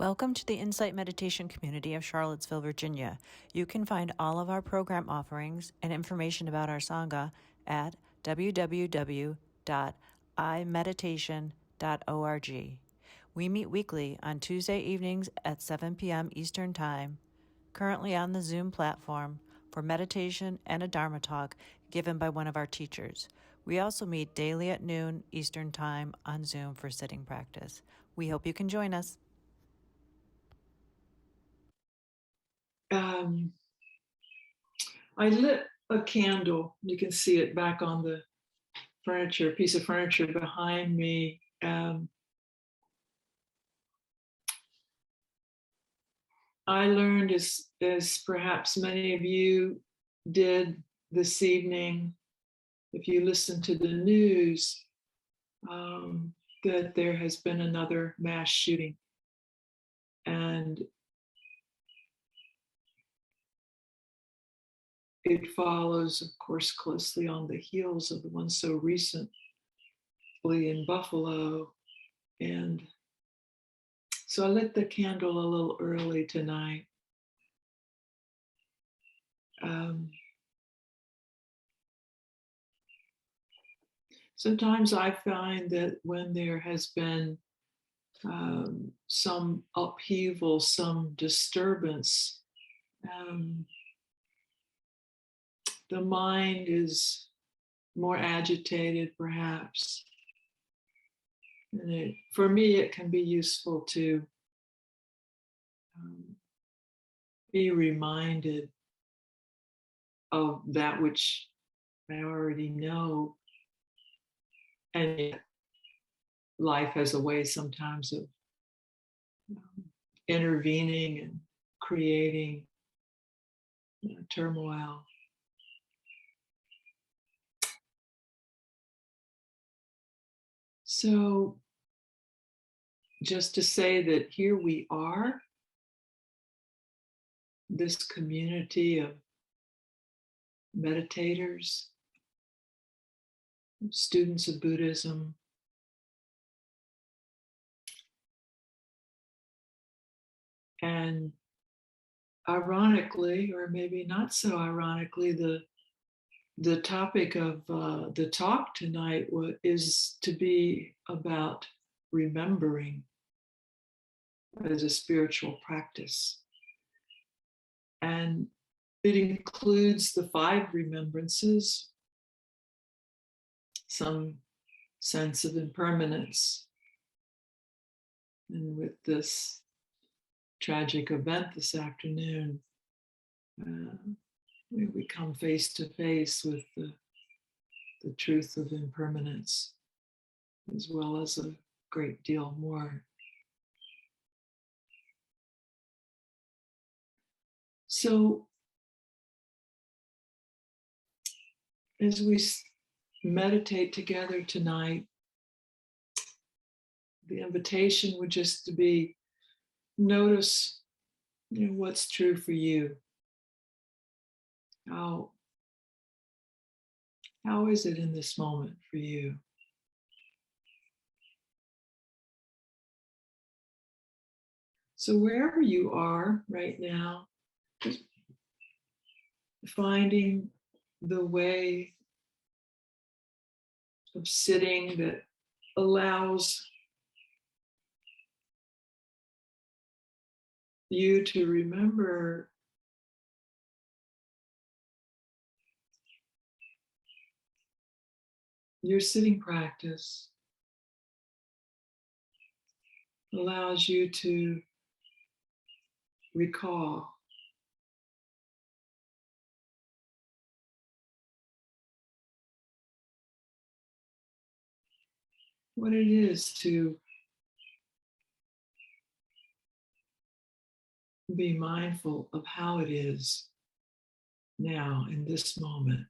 Welcome to the Insight Meditation community of Charlottesville, Virginia. You can find all of our program offerings and information about our Sangha at www.imeditation.org. We meet weekly on Tuesday evenings at 7 p.m. Eastern Time, currently on the Zoom platform for meditation and a Dharma talk given by one of our teachers. We also meet daily at noon Eastern Time on Zoom for sitting practice. We hope you can join us. I lit a candle. You can see it back on the furniture, piece of furniture behind me. I learned, as perhaps many of you did this evening, if you listen to the news, that there has been another mass shooting. And it follows, of course, closely on the heels of the one so recently in Buffalo. And so I lit the candle a little early tonight. Sometimes I find that when there has been some upheaval, some disturbance, the mind is more agitated, perhaps. And for me, it can be useful to be reminded of that which I already know. And yet life has a way sometimes of intervening and creating turmoil. So just to say that here we are, this community of meditators, students of Buddhism, and ironically, or maybe not so ironically, the topic of the talk tonight is to be about remembering as a spiritual practice. And it includes the 5 remembrances, some sense of impermanence. And with this tragic event this afternoon, we come face to face with the truth of impermanence, as well as a great deal more. So, as we meditate together tonight, the invitation would just to be notice, what's true for you. How is it in this moment for you? So wherever you are right now, just finding the way of sitting that allows you to remember your sitting practice, allows you to recall what it is to be mindful of how it is now in this moment.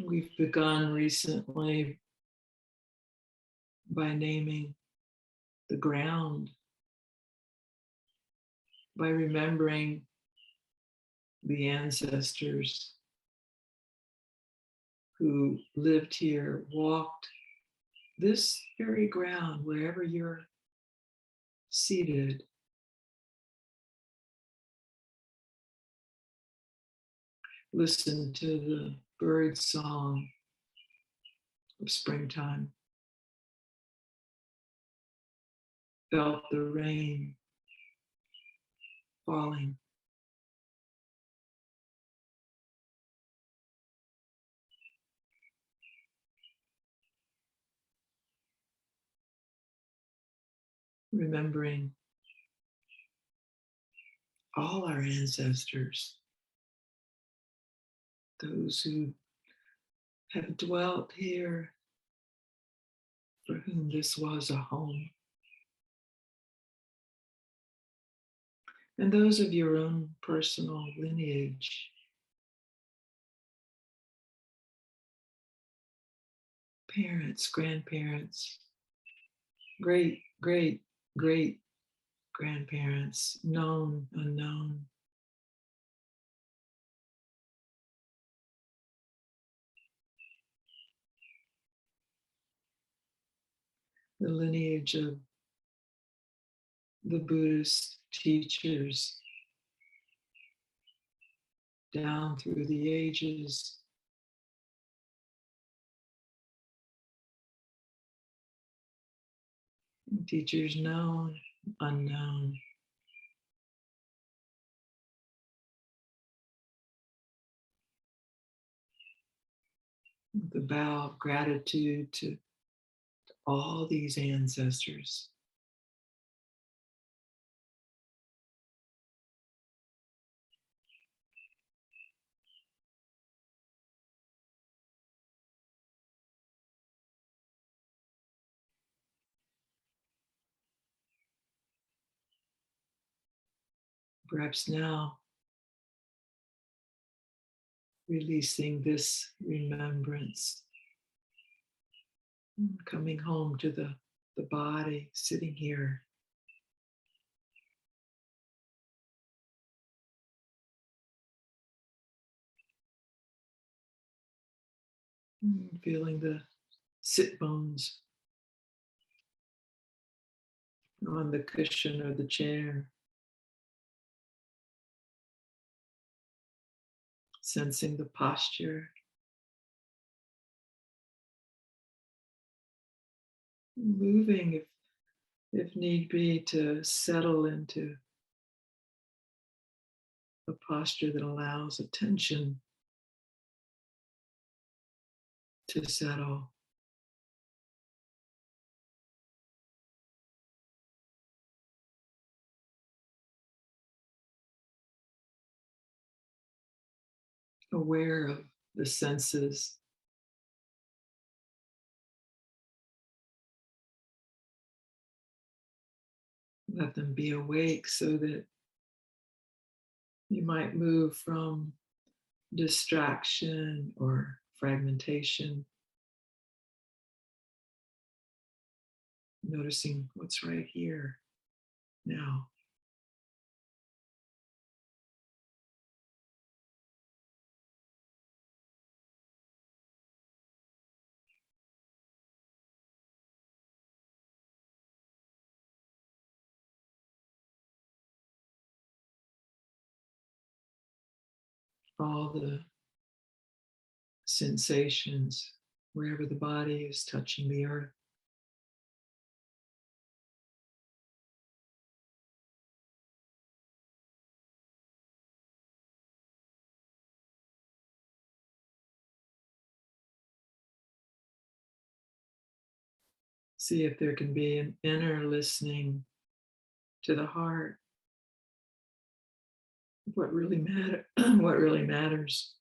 We've begun recently by naming the ground, by remembering the ancestors who lived here walked this very ground wherever you're seated. Listen to the bird song of springtime. Felt the rain falling. Remembering all our ancestors, those who have dwelt here, for whom this was a home, and those of your own personal lineage, parents, grandparents, great, great, great grandparents, known, unknown. The lineage of the Buddhist teachers down through the ages. Teachers known, unknown. The bow of gratitude to all these ancestors. Perhaps now releasing this remembrance, coming home to the body, sitting here. Feeling the sit bones on the cushion or the chair. Sensing the posture. Moving if need be to settle into a posture that allows attention to settle. Aware of the senses. Let them be awake so that you might move from distraction or fragmentation, noticing what's right here now. All the sensations wherever the body is touching the earth. See if there can be an inner listening to the heart. What really what really matters.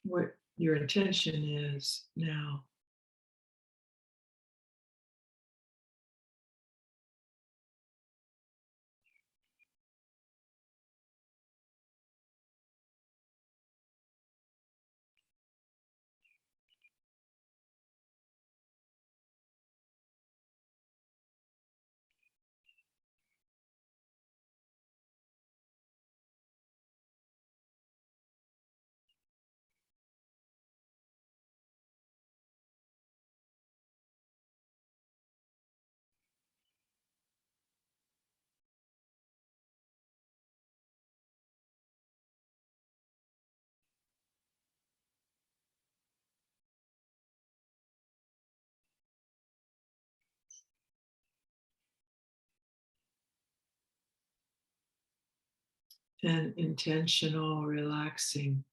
What your intention is now. and intentional relaxing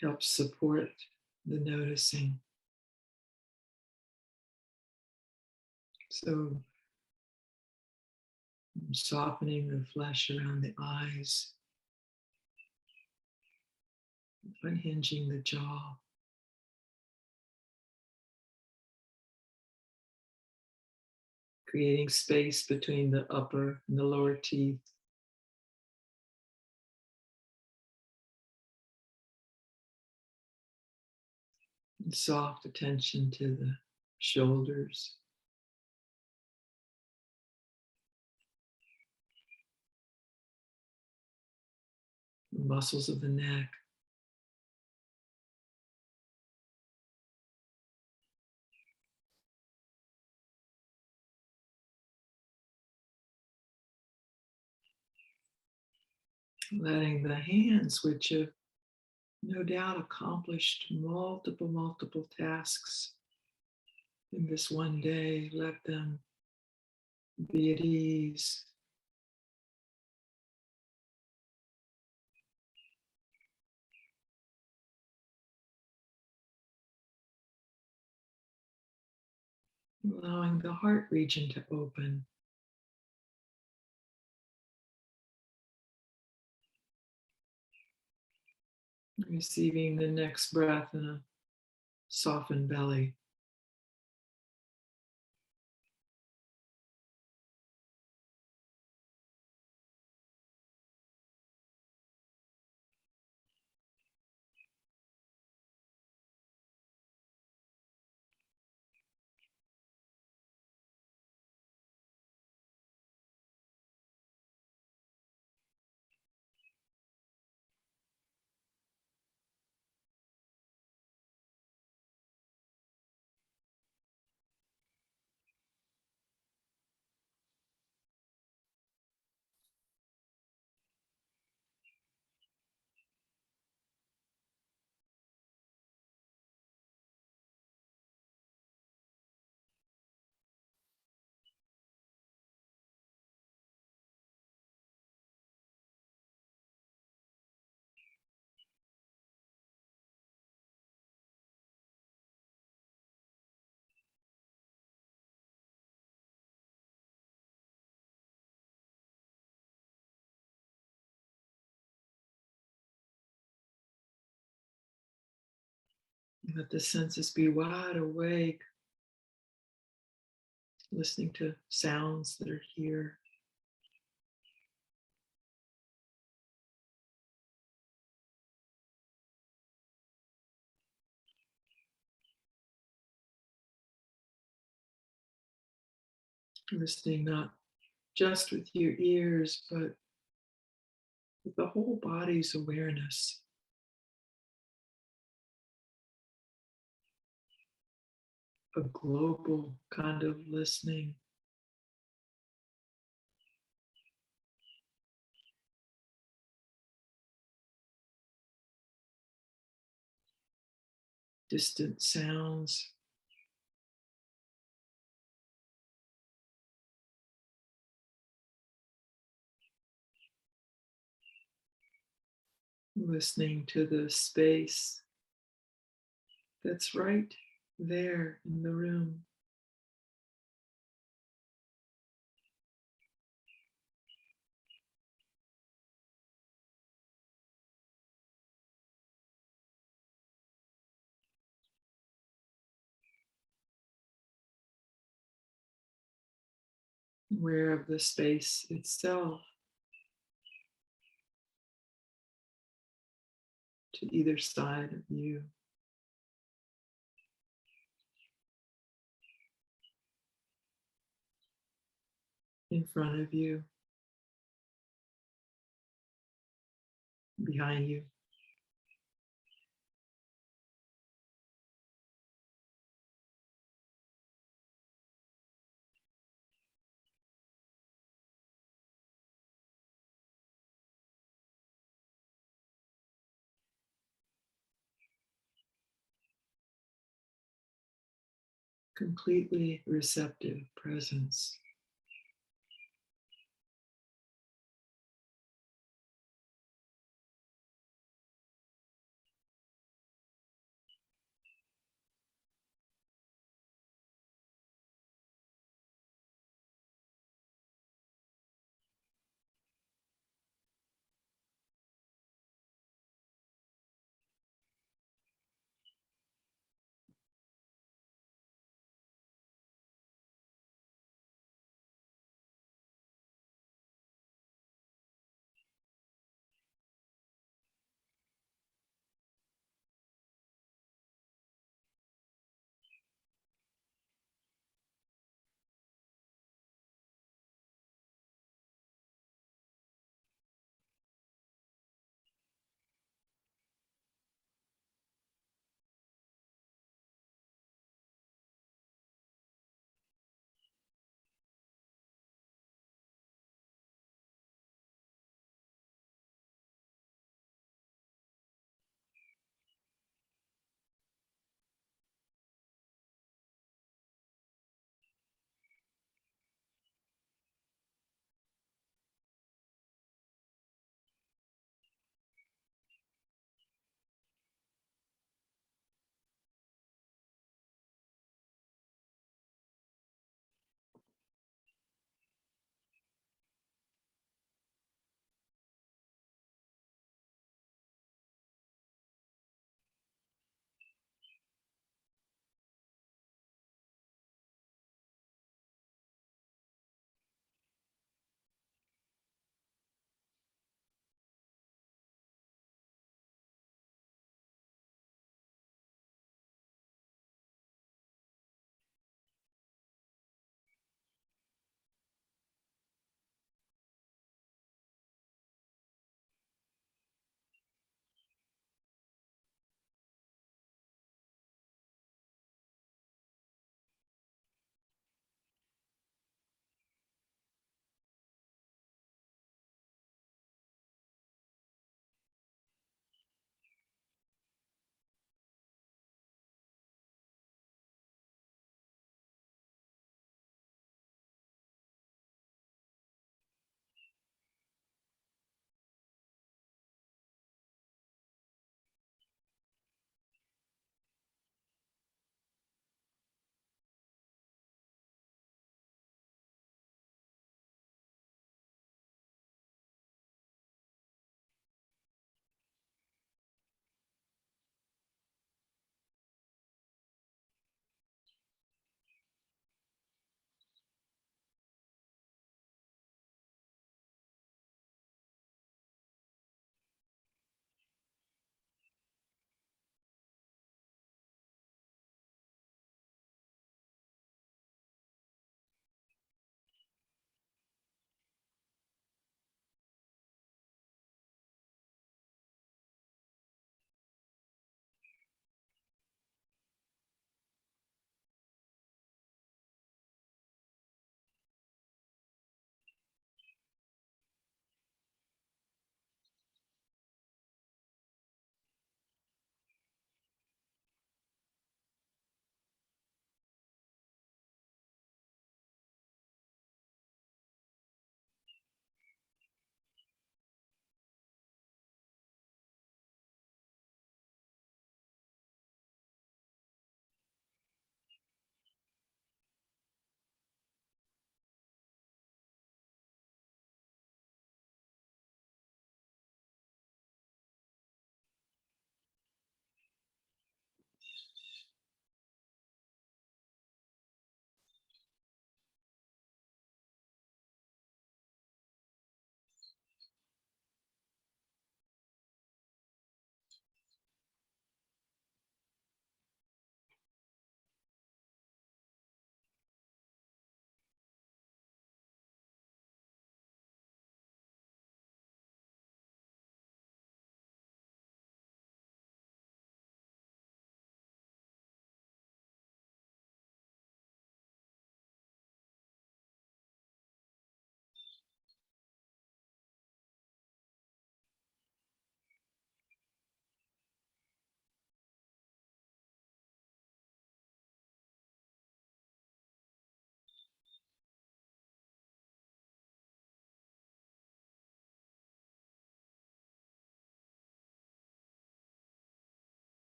helps support the noticing. So, softening the flesh around the eyes, unhinging the jaw, creating space between the upper and the lower teeth. And soft attention to the shoulders, the muscles of the neck, letting the hands, which have no doubt accomplished multiple tasks in this one day, let them be at ease. Allowing the heart region to open, receiving the next breath in a softened belly. Let the senses be wide awake, listening to sounds that are here. Listening not just with your ears, but with the whole body's awareness. A global kind of listening, distant sounds, listening to the space that's right there in the room. Aware of the space itself to either side of you, in front of you, behind you. Completely receptive presence.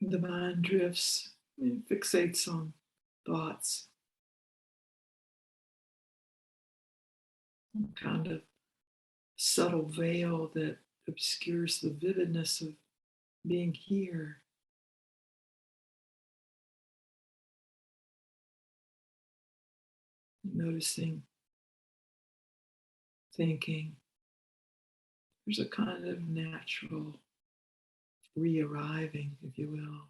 The mind drifts and fixates on thoughts, kind of subtle veil that obscures the vividness of being here. Noticing, thinking. There's a kind of natural re-arriving, if you will.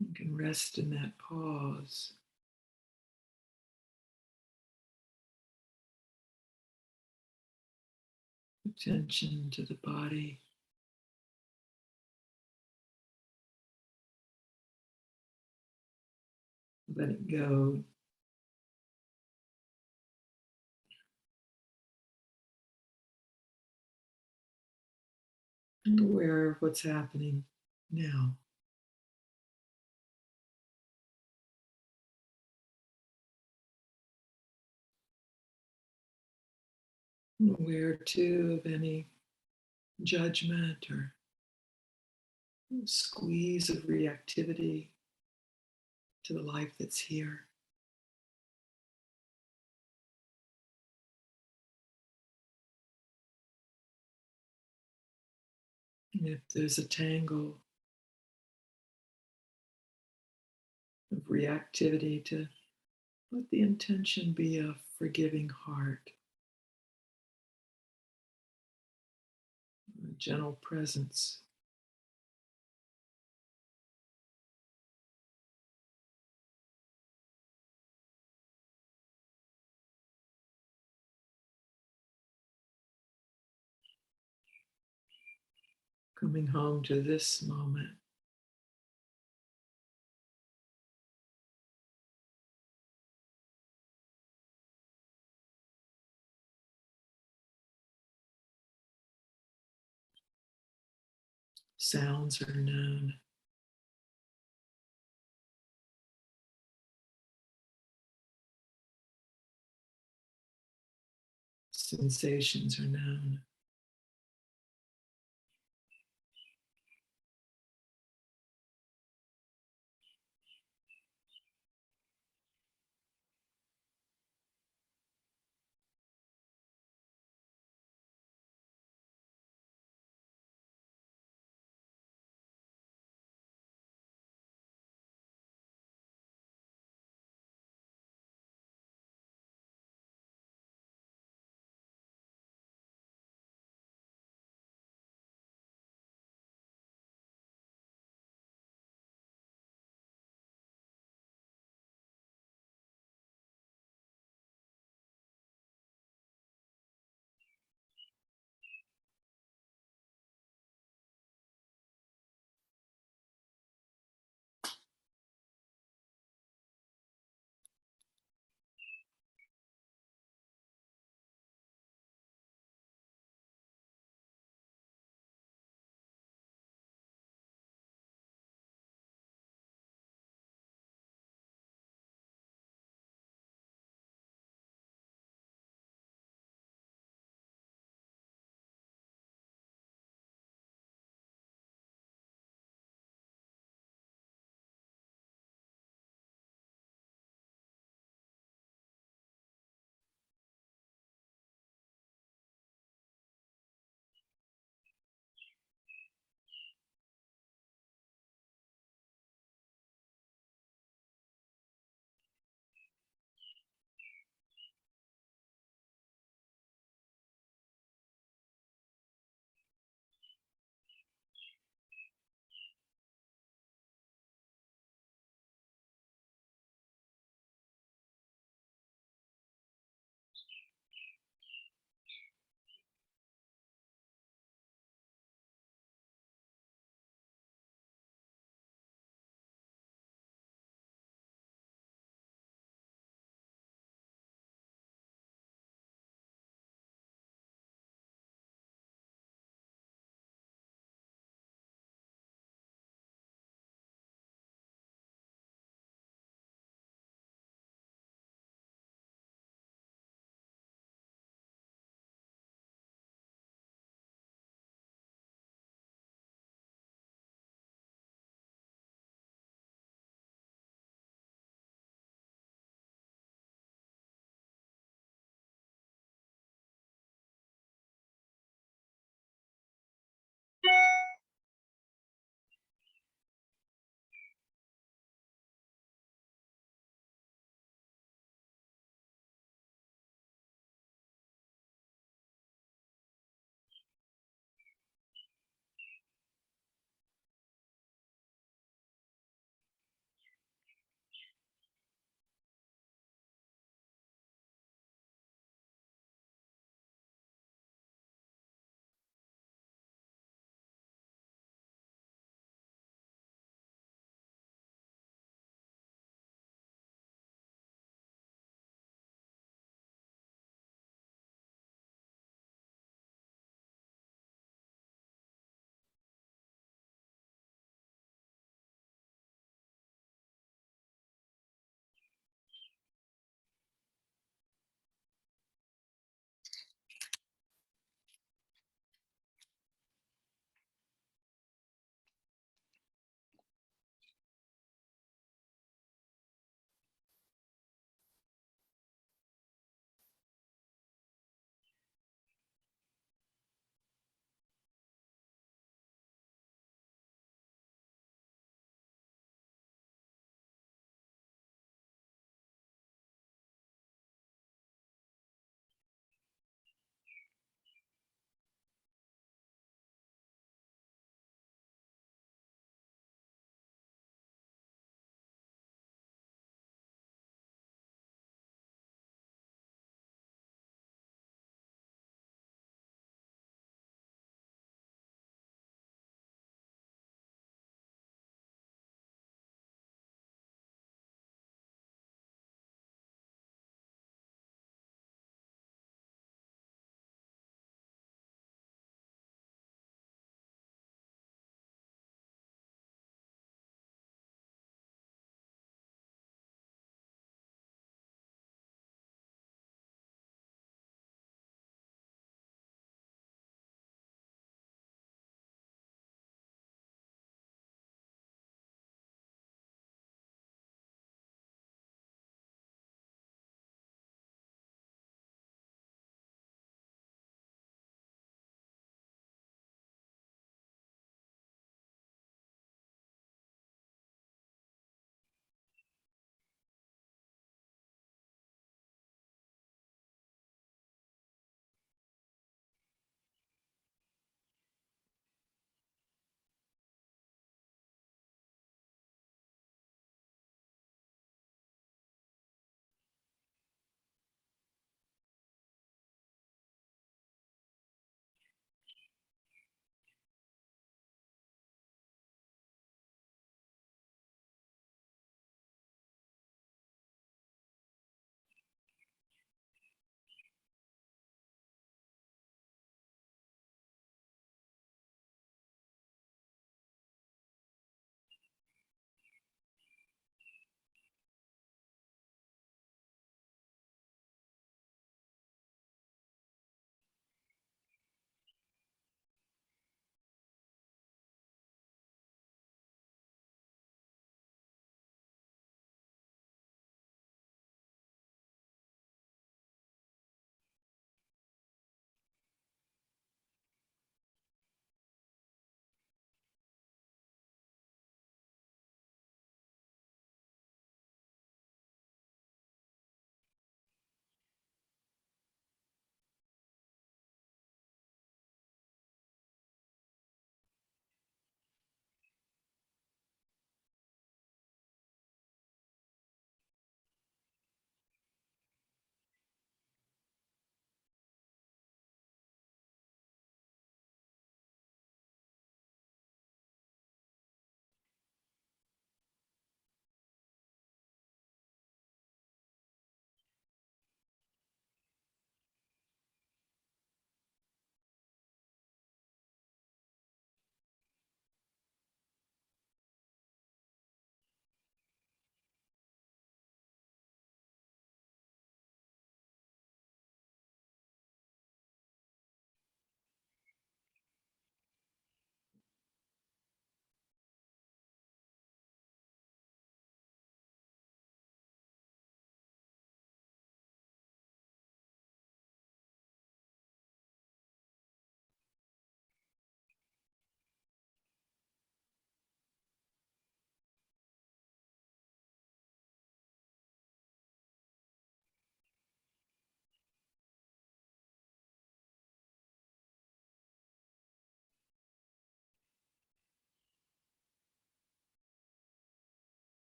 You can rest in that pause. Attention to the body. Let it go. And aware of what's happening now. And aware too of any judgment or squeeze of reactivity to the life that's here. And if there's a tangle of reactivity, to let the intention be a forgiving heart, a gentle presence. Coming home to this moment. Sounds are known. Sensations are known.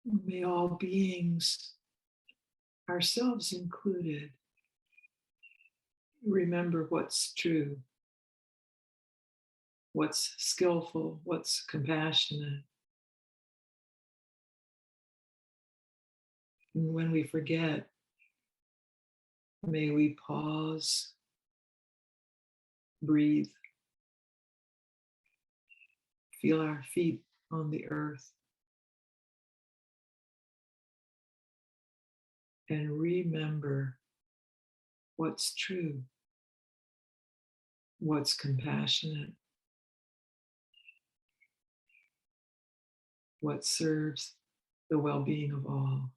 May all beings, ourselves included, remember what's true, what's skillful, what's compassionate. And when we forget, may we pause, breathe, feel our feet on the earth, and remember what's true, what's compassionate, what serves the well being of all.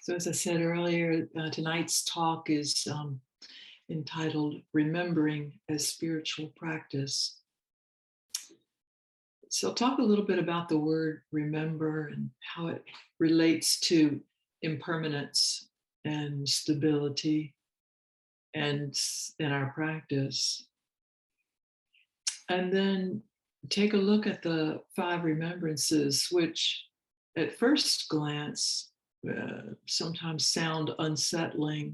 So, as I said earlier, tonight's talk is entitled Remembering as Spiritual Practice. So, I'll talk a little bit about the word remember and how it relates to impermanence and stability and in our practice. And then take a look at the five remembrances, which at first glance sometimes sound unsettling,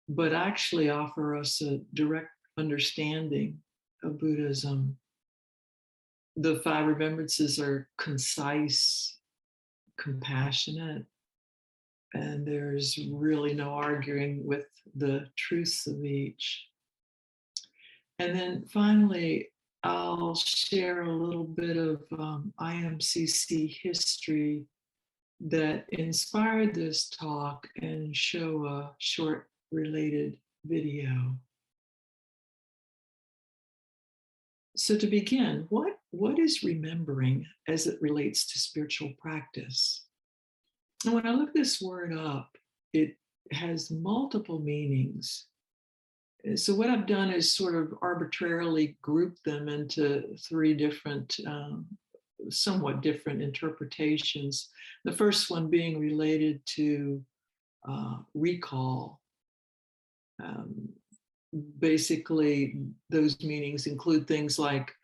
but actually offer us a direct understanding of Buddhism. The five remembrances are concise, compassionate, and there's really no arguing with the truths of each. And then finally, I'll share a little bit of IMCC history that inspired this talk and show a short related video. So to begin, what is remembering as it relates to spiritual practice? And when I look this word up, it has multiple meanings. So what I've done is sort of arbitrarily group them into three different, somewhat different interpretations. The first one being related to recall. Um, Basically, those meanings include things like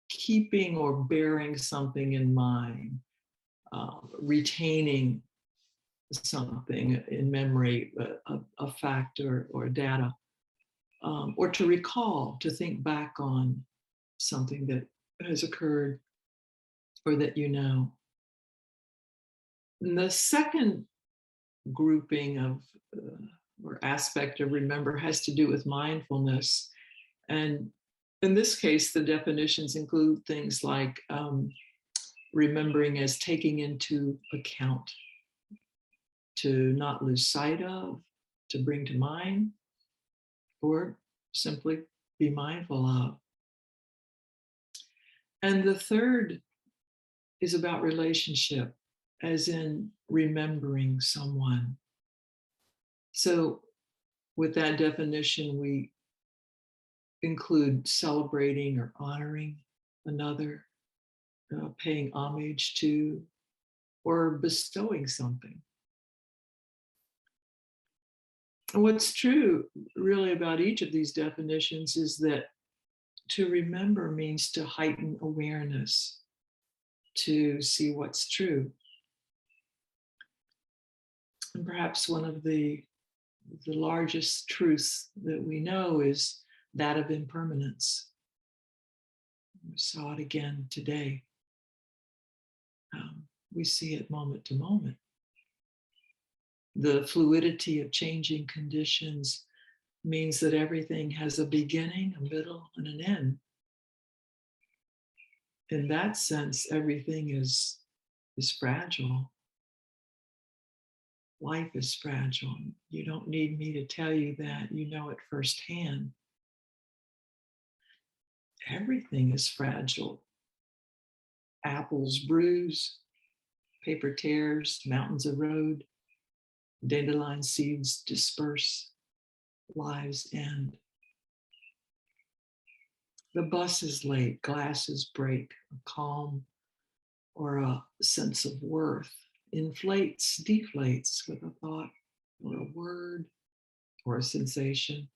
keeping or bearing something in mind, retaining something in memory, a fact or data, or to recall, to think back on something that has occurred or that you know. And the second grouping of or aspect of remember has to do with mindfulness. And in this case, the definitions include things like remembering as taking into account, to not lose sight of, to bring to mind, or simply be mindful of. And the third is about relationship, as in remembering someone. So, with that definition, we include celebrating or honoring another, paying homage to, or bestowing something. And what's true, really, about each of these definitions is that to remember means to heighten awareness, to see what's true. And perhaps one of the largest truths that we know is that of impermanence. We saw it again today. We see it moment to moment. The fluidity of changing conditions means that everything has a beginning, a middle, and an end. In that sense, everything is fragile. Life is fragile. You don't need me to tell you that. You know it firsthand. Everything is fragile. Apples bruise, paper tears, mountains erode, dandelion seeds disperse, lives end. The bus is late, glasses break, a calm or a sense of worth inflates, deflates with a thought or a word or a sensation.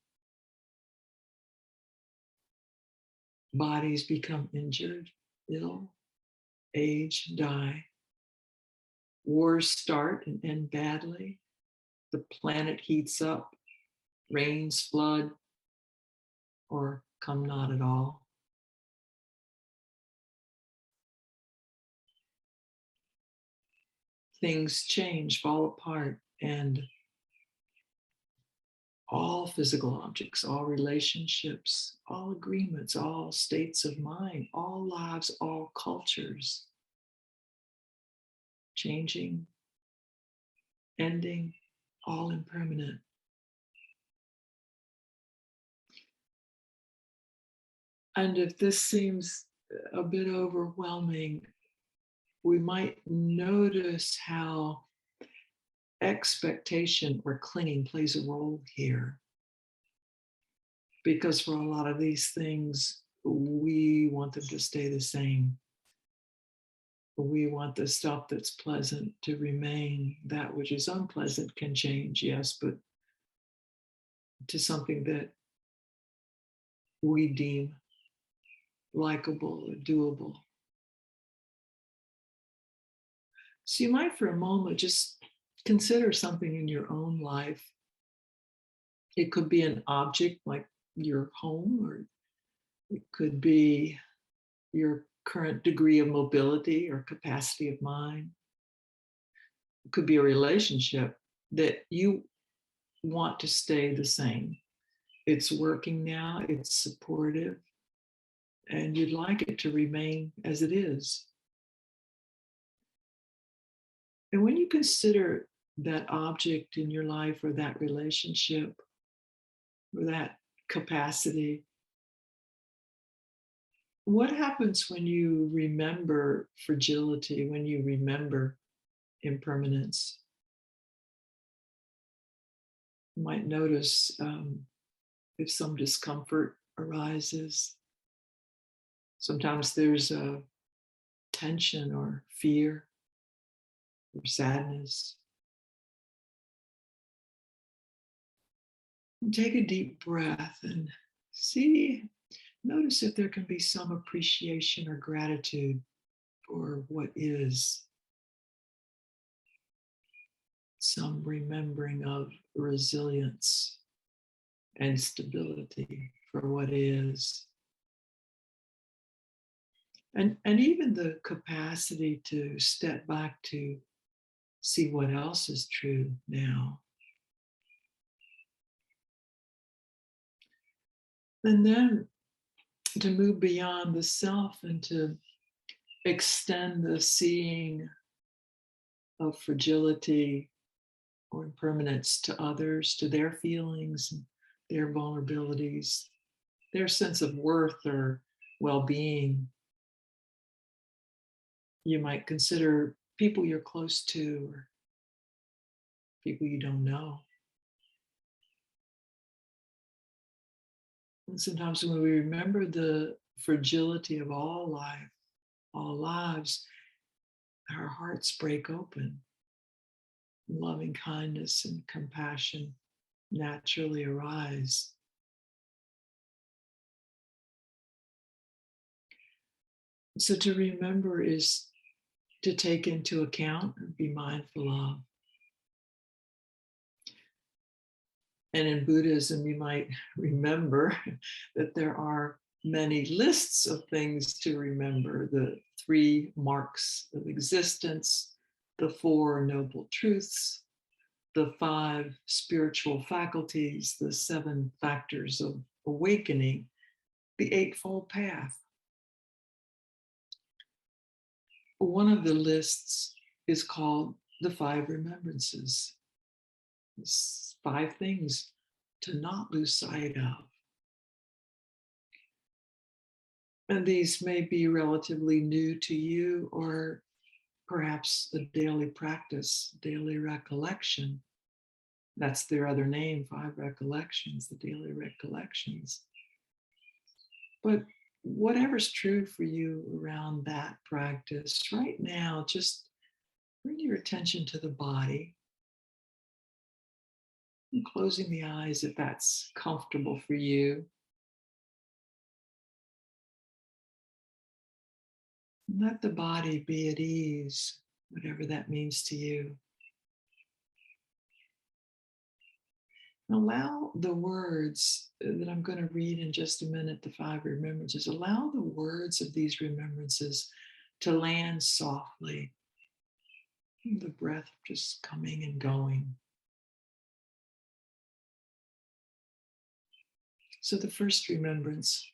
Bodies become injured, ill, age, die. Wars start and end badly. The planet heats up, rains flood, or come not at all. Things change, fall apart, and all physical objects, all relationships, all agreements, all states of mind, all lives, all cultures, changing, ending, all impermanent. And if this seems a bit overwhelming, we might notice how expectation or clinging plays a role here. Because for a lot of these things, we want them to stay the same. We want the stuff that's pleasant to remain. That which is unpleasant can change, yes, but to something that we deem likable or doable. So you might, for a moment, just consider something in your own life. It could be an object like your home, or it could be your current degree of mobility or capacity of mind. It could be a relationship that you want to stay the same. It's working now, it's supportive, and you'd like it to remain as it is. And when you consider that object in your life or that relationship or that capacity, what happens when you remember fragility, when you remember impermanence? You might notice if some discomfort arises. Sometimes there's a tension or fear or sadness. Take a deep breath and notice if there can be some appreciation or gratitude for what is. Some remembering of resilience and stability for what is. And even the capacity to step back to see what else is true now. And then to move beyond the self and to extend the seeing of fragility or impermanence to others, to their feelings, their vulnerabilities, their sense of worth or well-being. You might consider people you're close to or people you don't know. And sometimes when we remember the fragility of all life, all lives, our hearts break open. Loving kindness and compassion naturally arise. So to remember is to take into account and be mindful of. And in Buddhism, you might remember that there are many lists of things to remember: the 3 marks of existence, the 4 noble truths, the 5 spiritual faculties, the 7 factors of awakening, the Eightfold Path. One of the lists is called the 5 Remembrances. It's 5 things to not lose sight of. And these may be relatively new to you, or perhaps a daily practice, daily recollection. That's their other name, 5 recollections, the daily recollections. But whatever's true for you around that practice, right now, just bring your attention to the body and closing the eyes if that's comfortable for you. Let the body be at ease, whatever that means to you. And allow the words that I'm going to read in just a minute, the 5 remembrances, allow the words of these remembrances to land softly. The breath just coming and going. So the first remembrance: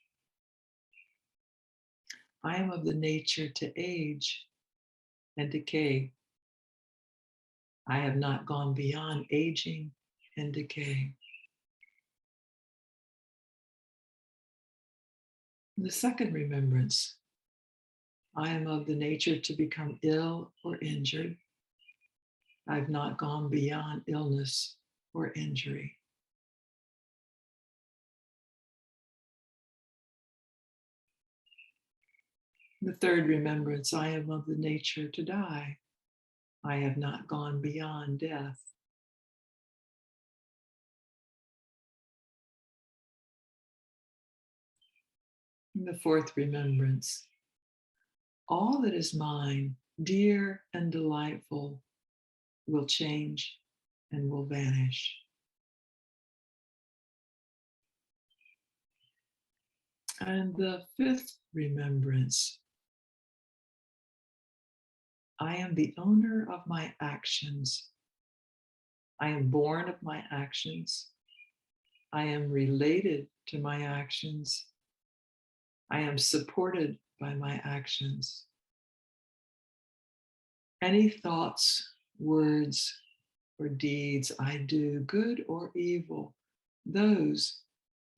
I am of the nature to age and decay. I have not gone beyond aging and decay. The second remembrance: I am of the nature to become ill or injured. I've not gone beyond illness or injury. The third remembrance: I am of the nature to die. I have not gone beyond death. And the fourth remembrance: all that is mine, dear and delightful, will change and will vanish. And the fifth remembrance: I am the owner of my actions. I am born of my actions. I am related to my actions. I am supported by my actions. Any thoughts, words, or deeds I do, good or evil, those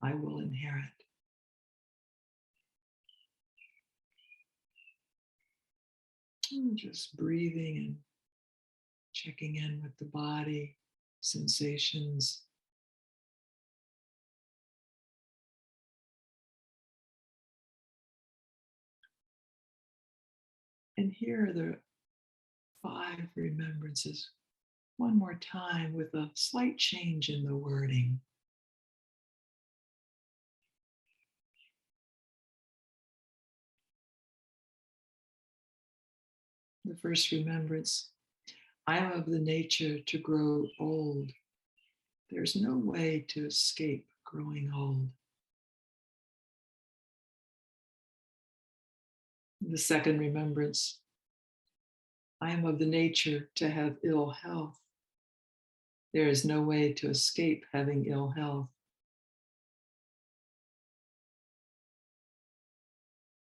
I will inherit. Just breathing and checking in with the body, sensations. And here are the 5 remembrances, one more time with a slight change in the wording. The first remembrance: I am of the nature to grow old. There's no way to escape growing old. The second remembrance: I am of the nature to have ill health. There is no way to escape having ill health.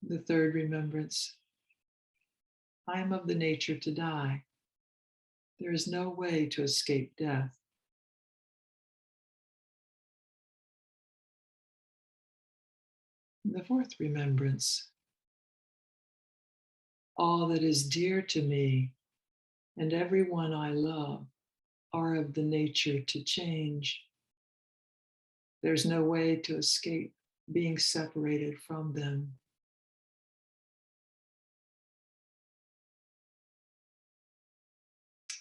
The third remembrance: I am of the nature to die. There is no way to escape death. And the fourth remembrance, all that is dear to me and everyone I love are of the nature to change. There's no way to escape being separated from them.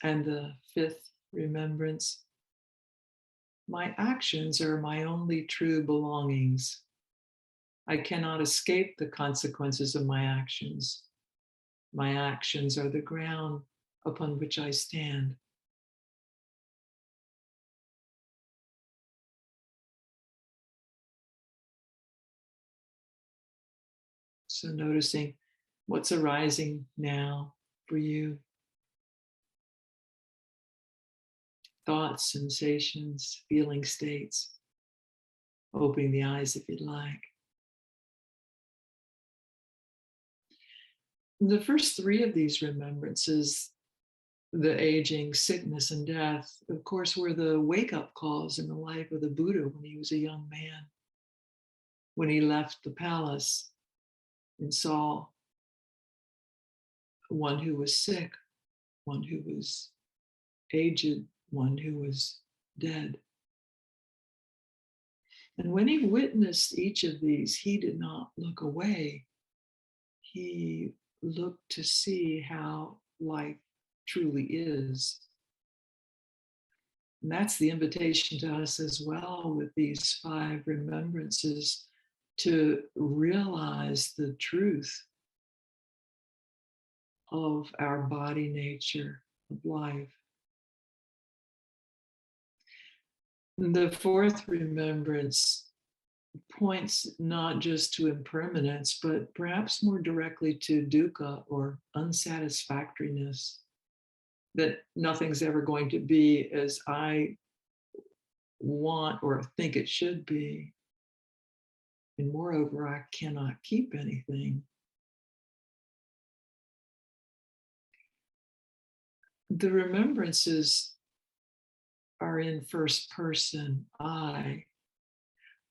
And the fifth remembrance, my actions are my only true belongings. I cannot escape the consequences of my actions. My actions are the ground upon which I stand. So noticing what's arising now for you. Thoughts, sensations, feeling states. Opening the eyes if you'd like. The first three of these remembrances, the aging, sickness, and death, of course, were the wake-up calls in the life of the Buddha when he was a young man, when he left the palace and saw one who was sick, one who was aged, one who was dead. And when he witnessed each of these, he did not look away. He looked to see how life truly is. And that's the invitation to us as well with these five remembrances, to realize the truth of our body nature of life. And the fourth remembrance points not just to impermanence, but perhaps more directly to dukkha or unsatisfactoriness, that nothing's ever going to be as I want or think it should be. And moreover, I cannot keep anything. The remembrances are in first person, I,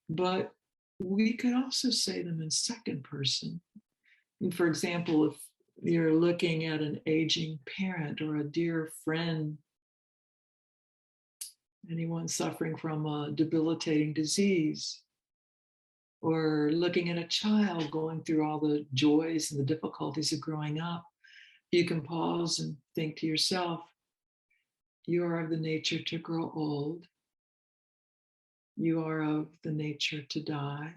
but we could also say them in second person. And for example, if you're looking at an aging parent or a dear friend, anyone suffering from a debilitating disease, or looking at a child going through all the joys and the difficulties of growing up, you can pause and think to yourself, you are of the nature to grow old. You are of the nature to die.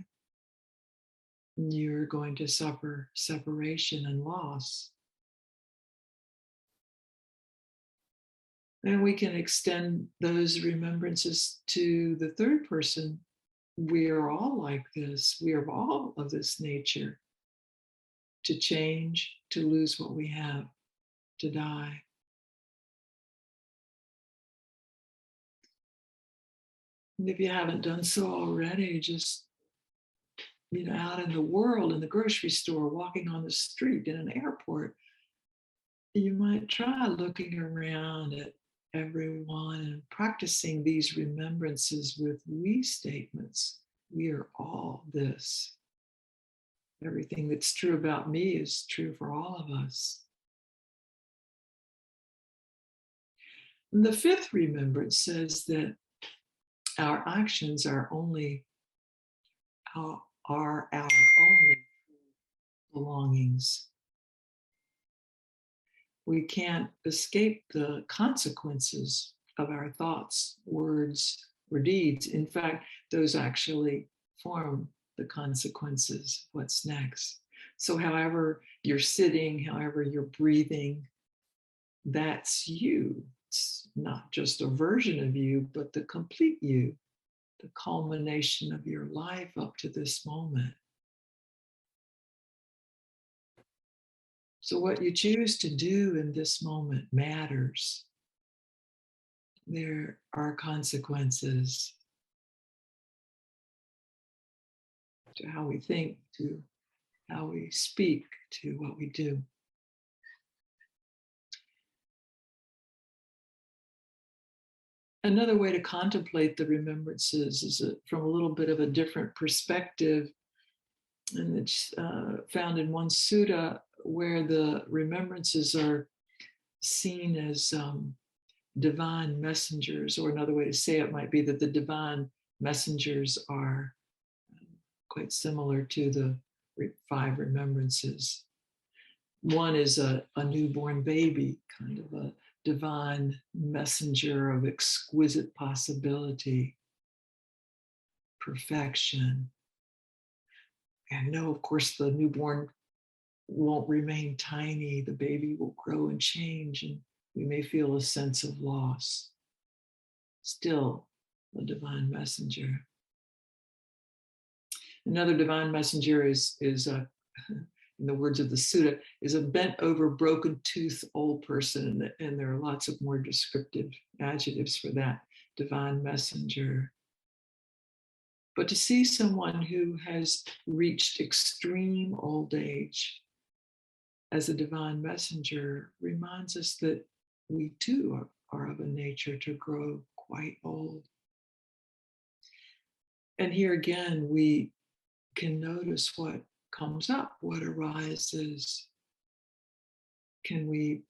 You're going to suffer separation and loss. And we can extend those remembrances to the third person. We are all like this. We are all of this nature, to change, to lose what we have, to die. And if you haven't done so already, just out in the world, in the grocery store, walking on the street, in an airport, you might try looking around at everyone and practicing these remembrances with we statements. We are all this. Everything that's true about me is true for all of us. And the fifth remembrance says that our actions are our only belongings. We can't escape the consequences of our thoughts, words, or deeds. In fact, those actually form the consequences. What's next? So, however you're sitting, however you're breathing, that's you. It's not just a version of you, but the complete you, the culmination of your life up to this moment. So, what you choose to do in this moment matters. There are consequences to how we think, to how we speak, to what we do. Another way to contemplate the remembrances is from a little bit of a different perspective. And it's found in one sutta where the remembrances are seen as divine messengers, or another way to say it might be that the divine messengers are quite similar to the five remembrances. One is a newborn baby, kind of a divine messenger of exquisite possibility, perfection. And no, of course, the newborn won't remain tiny. The baby will grow and change, and we may feel a sense of loss. Still a divine messenger. Another divine messenger is in the words of the sutta, is a bent over, broken tooth old person. And there are lots of more descriptive adjectives for that divine messenger. But to see someone who has reached extreme old age as a divine messenger reminds us that we too are of a nature to grow quite old. And here again, we can notice what comes up, what arises. Can we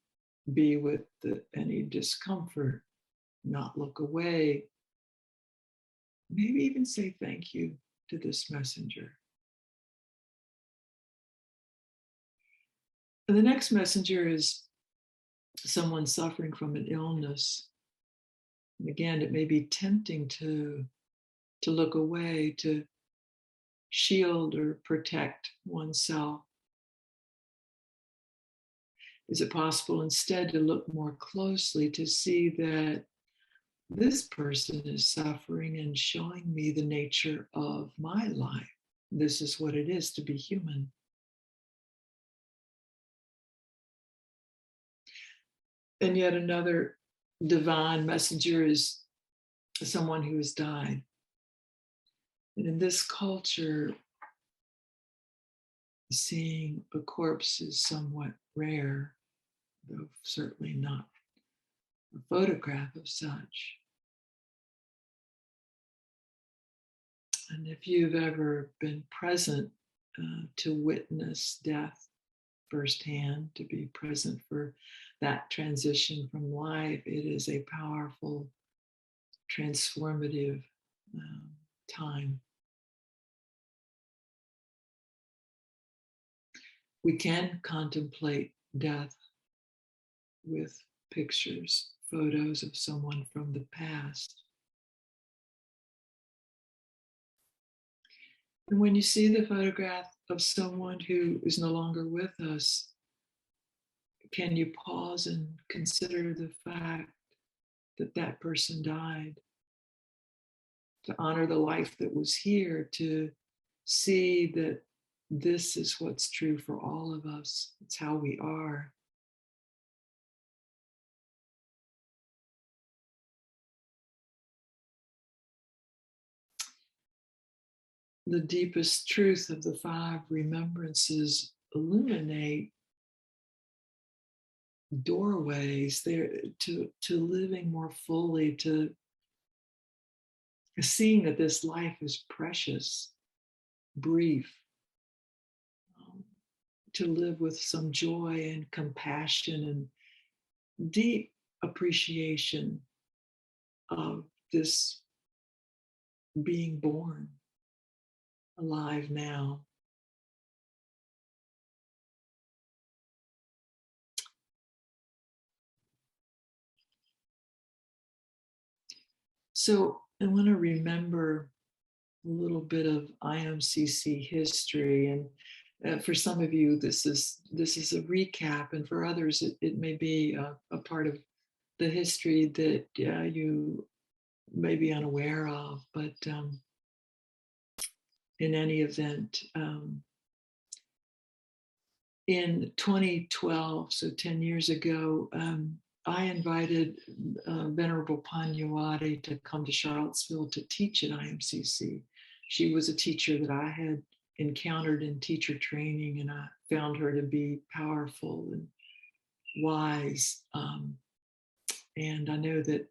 be with any discomfort, not look away, maybe even say thank you to this messenger? And the next messenger is someone suffering from an illness. And again, it may be tempting to look away, to shield or protect oneself. Is it possible instead to look more closely to see that this person is suffering and showing me the nature of my life? This is what it is to be human. And yet another divine messenger is someone who has died. And in this culture, seeing a corpse is somewhat rare, though certainly not a photograph of such. And if you've ever been present to witness death firsthand, to be present for that transition from life, it is a powerful, transformative time. We can contemplate death with pictures, photos of someone from the past. And when you see the photograph of someone who is no longer with us, can you pause and consider the fact that that person died? To honor the life that was here, to see that this is what's true for all of us. It's how we are. The deepest truth of the five remembrances illuminate doorways there to living more fully, to seeing that this life is precious, brief, to live with some joy and compassion and deep appreciation of this being born, alive now. So I want to remember a little bit of IMCC history, and for some of you, this is a recap, and for others, it may be a part of the history that you may be unaware of. But in any event, in 2012, so 10 years ago, I invited Venerable Panyawati to come to Charlottesville to teach at IMCC. She was a teacher that I had encountered in teacher training, and I found her to be powerful and wise. And I know that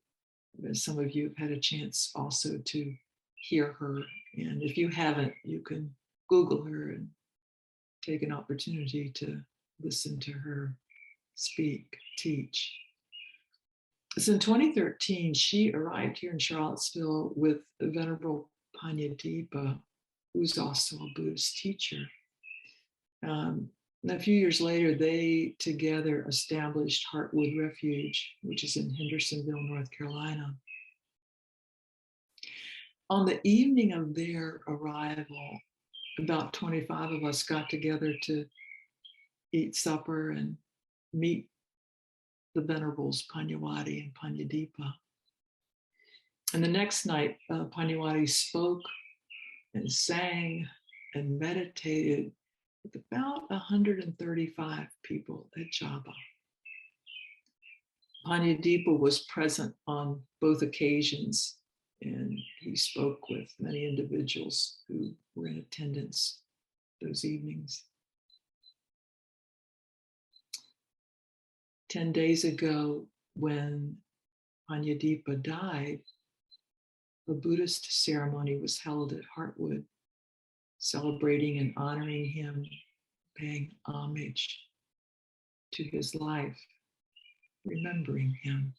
some of you have had a chance also to hear her. And if you haven't, you can Google her and take an opportunity to listen to her speak, teach. So in 2013, she arrived here in Charlottesville with the Venerable Panyadepa, who's also a Buddhist teacher. And a few years later, they together established Heartwood Refuge, which is in Hendersonville, North Carolina. On the evening of their arrival, about 25 of us got together to eat supper and meet the Venerables Panyawati and Panyadepa. And the next night, Panyawati spoke and sang and meditated with about 135 people at Java. Panyadepa was present on both occasions, and he spoke with many individuals who were in attendance those evenings. 10 days ago, when Panyadepa died, a Buddhist ceremony was held at Heartwood, celebrating and honoring him, paying homage to his life, remembering him.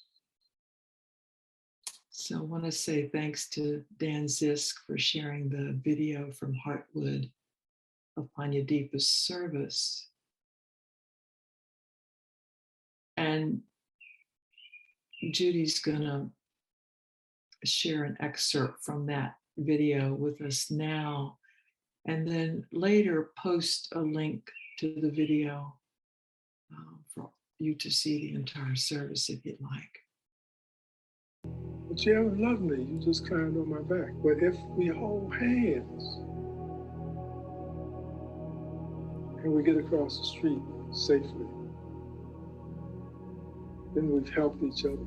So I want to say thanks to Dan Zisk for sharing the video from Heartwood of Panyadepa's service. And Judy's going to share an excerpt from that video with us now, and then later post a link to the video for you to see the entire service if you'd like. But you haven't loved me, you just climbed on my back. But if we hold hands and we get across the street safely, then we've helped each other.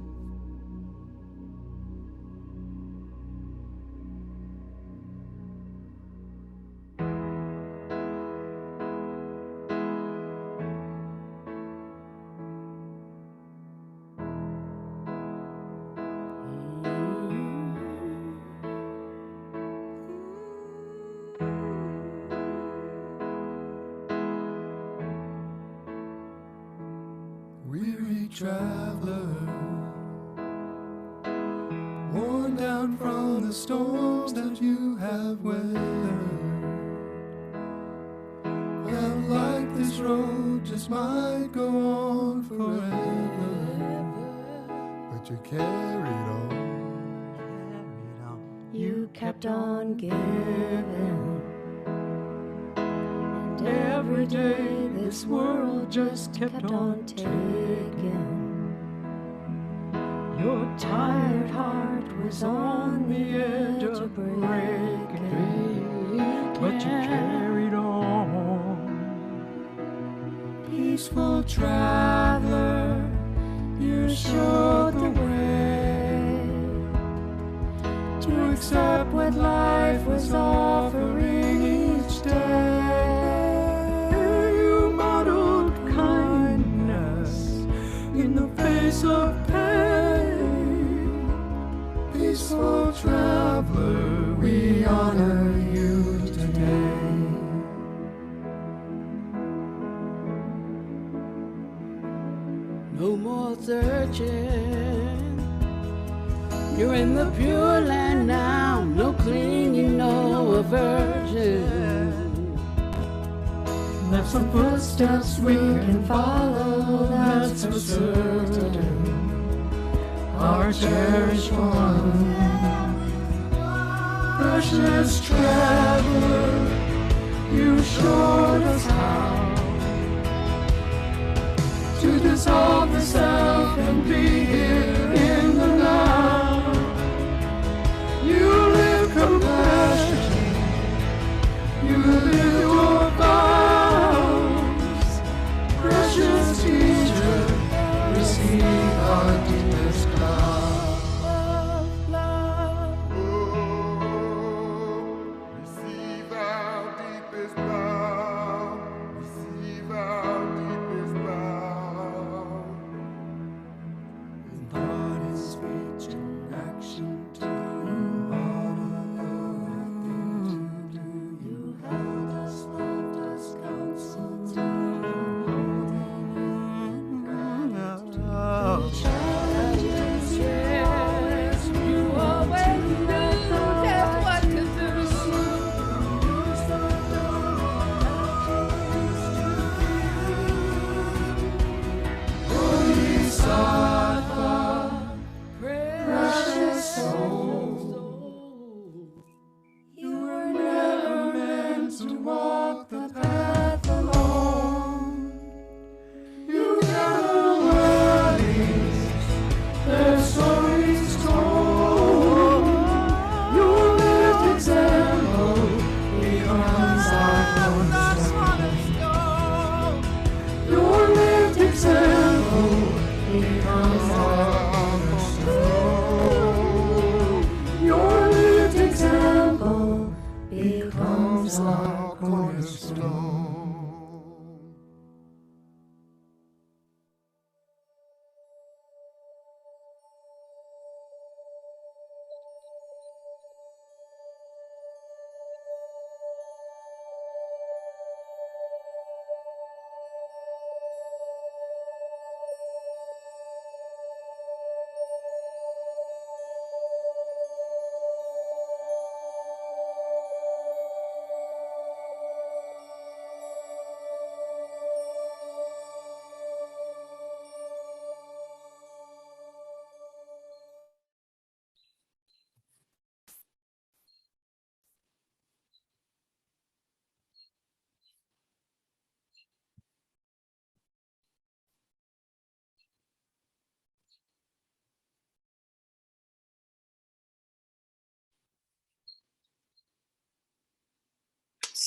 Weary traveler, worn down from the storms that you have weathered. Felt like this road just might go on forever, but you carried on. You kept on giving. Every day this world just kept on taking. Your tired heart was on the edge of breaking, but you carried on. Peaceful traveler, you showed the way to accept what life was offering each day. In the face of pain, peaceful traveler, we honor you today. No more searching, you're in the pure land now. No clinging, no aversion. Left some footsteps we can follow, that's for certain. Our cherished one, precious traveler, you showed us how to dissolve the self and be here in the now. You live compassion, you live your vows. Precious teacher, receive our deepest love. Receive our deepest bow. Receive our deepest bow. In thought is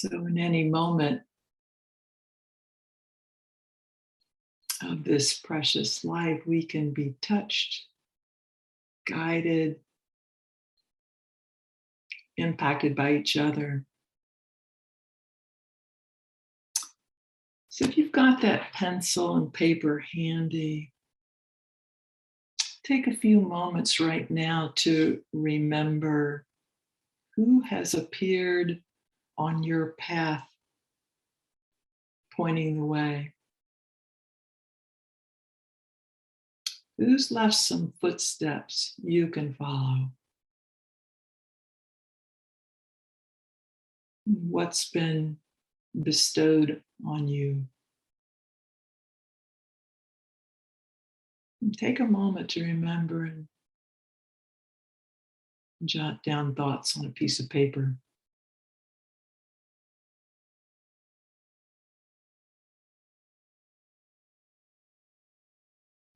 So, in any moment of this precious life, we can be touched, guided, impacted by each other. So, if you've got that pencil and paper handy, take a few moments right now to remember who has appeared on your path, pointing the way. Who's left some footsteps you can follow? What's been bestowed on you? And take a moment to remember and jot down thoughts on a piece of paper.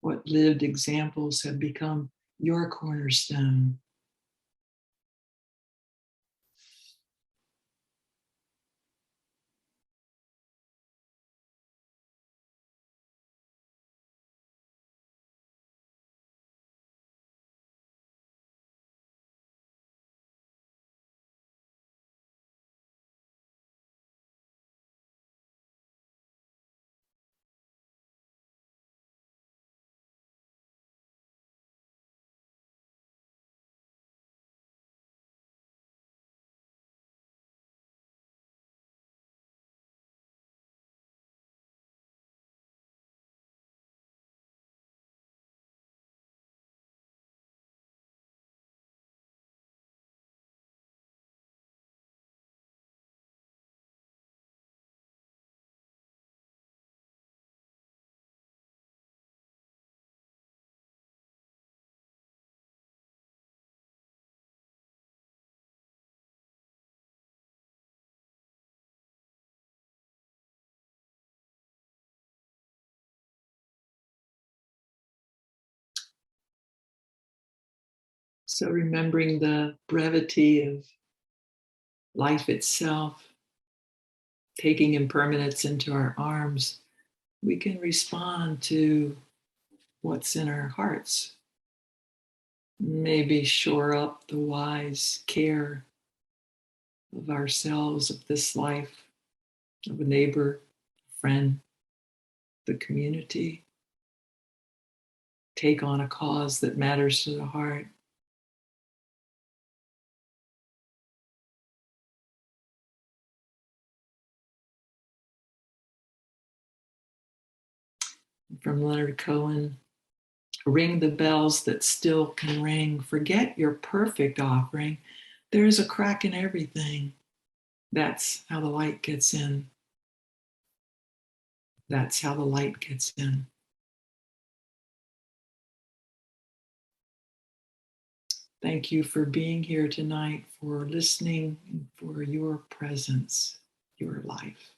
What lived examples have become your cornerstone? So, remembering the brevity of life itself, taking impermanence into our arms, we can respond to what's in our hearts. Maybe shore up the wise care of ourselves, of this life, of a neighbor, friend, the community. Take on a cause that matters to the heart. From Leonard Cohen, ring the bells that still can ring. Forget your perfect offering. There's a crack in everything. That's how the light gets in. That's how the light gets in. Thank you for being here tonight, for listening, and for your presence, your life.